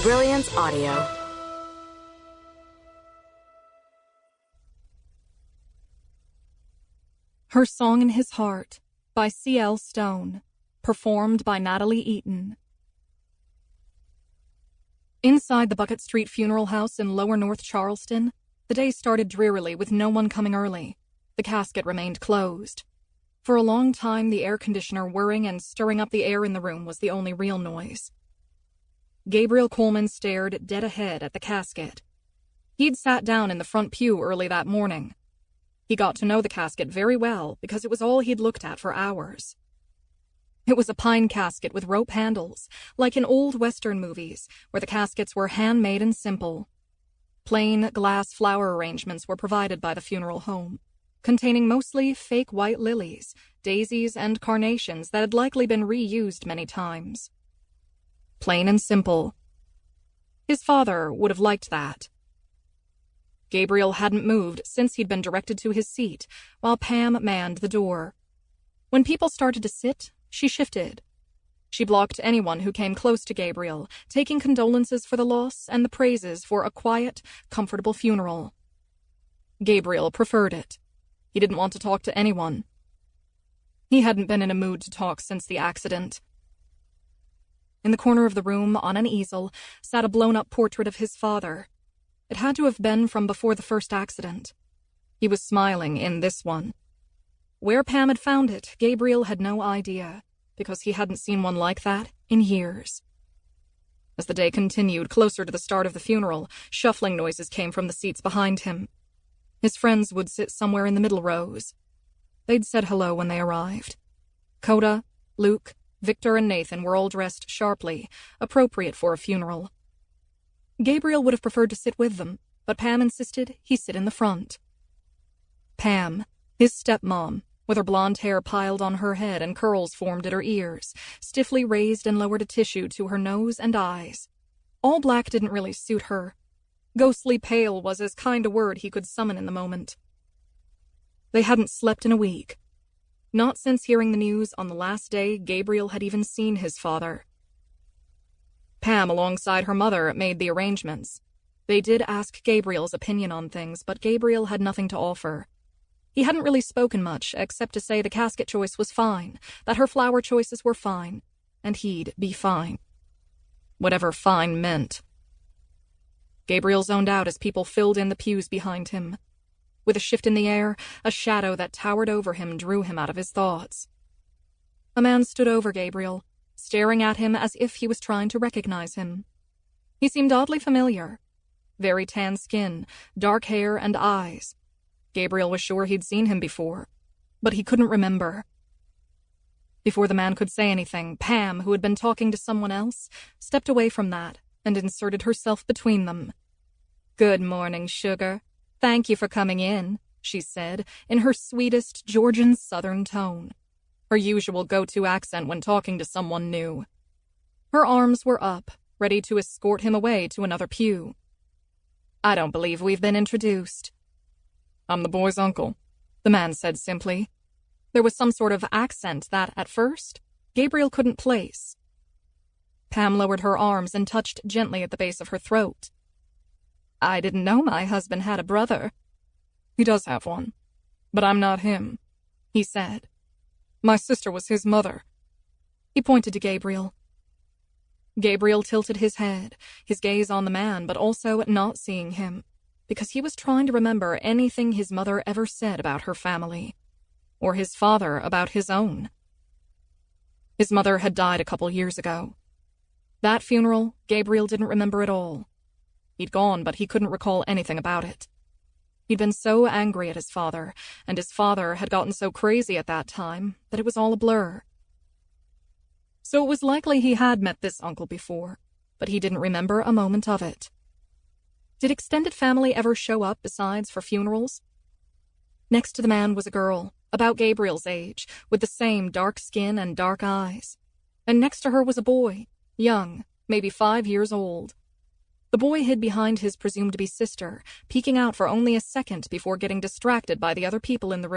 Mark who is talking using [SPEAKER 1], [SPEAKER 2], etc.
[SPEAKER 1] Brilliance Audio.
[SPEAKER 2] Her Song in His Heart by C.L. Stone, performed by Natalie Eaton. Inside the Bucket Street funeral house in lower North Charleston, the day started drearily with no one coming early. The casket remained closed. For a long time, the air conditioner whirring and stirring up the air in the room was the only real noise. Gabriel Coleman stared dead ahead at the casket. He'd sat down in the front pew early that morning. He got to know the casket very well because it was all he'd looked at for hours. It was a pine casket with rope handles, like in old Western movies, where the caskets were handmade and simple. Plain glass flower arrangements were provided by the funeral home, containing mostly fake white lilies, daisies, and carnations that had likely been reused many times. Plain and simple. His father would have liked that. Gabriel hadn't moved since he'd been directed to his seat, while Pam manned the door. When people started to sit, she shifted. She blocked anyone who came close to Gabriel, taking condolences for the loss and the praises for a quiet, comfortable funeral. Gabriel preferred it. He didn't want to talk to anyone. He hadn't been in a mood to talk since the accident. In the corner of the room, on an easel, sat a blown-up portrait of his father. It had to have been from before the first accident. He was smiling in this one. Where Pam had found it, Gabriel had no idea, because he hadn't seen one like that in years. As the day continued closer to the start of the funeral, shuffling noises came from the seats behind him. His friends would sit somewhere in the middle rows. They'd said hello when they arrived. Coda, Luke, Victor, and Nathan were all dressed sharply, appropriate for a funeral. Gabriel would have preferred to sit with them, but Pam insisted he sit in the front. Pam, his stepmom, with her blonde hair piled on her head and curls formed at her ears, stiffly raised and lowered a tissue to her nose and eyes. All black didn't really suit her. Ghostly pale was as kind a word he could summon in the moment. They hadn't slept in a week. Not since hearing the news on the last day Gabriel had even seen his father. Pam, alongside her mother, made the arrangements. They did ask Gabriel's opinion on things, but Gabriel had nothing to offer. He hadn't really spoken much, except to say the casket choice was fine, that her flower choices were fine, and he'd be fine. Whatever fine meant. Gabriel zoned out as people filled in the pews behind him. With a shift in the air, a shadow that towered over him drew him out of his thoughts. A man stood over Gabriel, staring at him as if he was trying to recognize him. He seemed oddly familiar. Very tan skin, dark hair, and eyes. Gabriel was sure he'd seen him before, but he couldn't remember. Before the man could say anything, Pam, who had been talking to someone else, stepped away from that and inserted herself between them. "Good morning, sugar. Thank you for coming in," she said, in her sweetest Georgian Southern tone, her usual go-to accent when talking to someone new. Her arms were up, ready to escort him away to another pew. "I don't believe we've been introduced." "I'm the boy's uncle," the man said simply. There was some sort of accent that, at first, Gabriel couldn't place. Pam lowered her arms and touched gently at the base of her throat. "I didn't know my husband had a brother." "He does have one, but I'm not him," he said. "My sister was his mother." He pointed to Gabriel. Gabriel tilted his head, his gaze on the man, but also not seeing him, because he was trying to remember anything his mother ever said about her family, or his father about his own. His mother had died a couple years ago. That funeral, Gabriel didn't remember at all. He'd gone, but he couldn't recall anything about it. He'd been so angry at his father, and his father had gotten so crazy at that time that it was all a blur. So it was likely he had met this uncle before, but he didn't remember a moment of it. Did extended family ever show up besides for funerals? Next to the man was a girl, about Gabriel's age, with the same dark skin and dark eyes. And next to her was a boy, young, maybe 5 years old. The boy hid behind his presumed-to-be sister, peeking out for only a second before getting distracted by the other people in the room.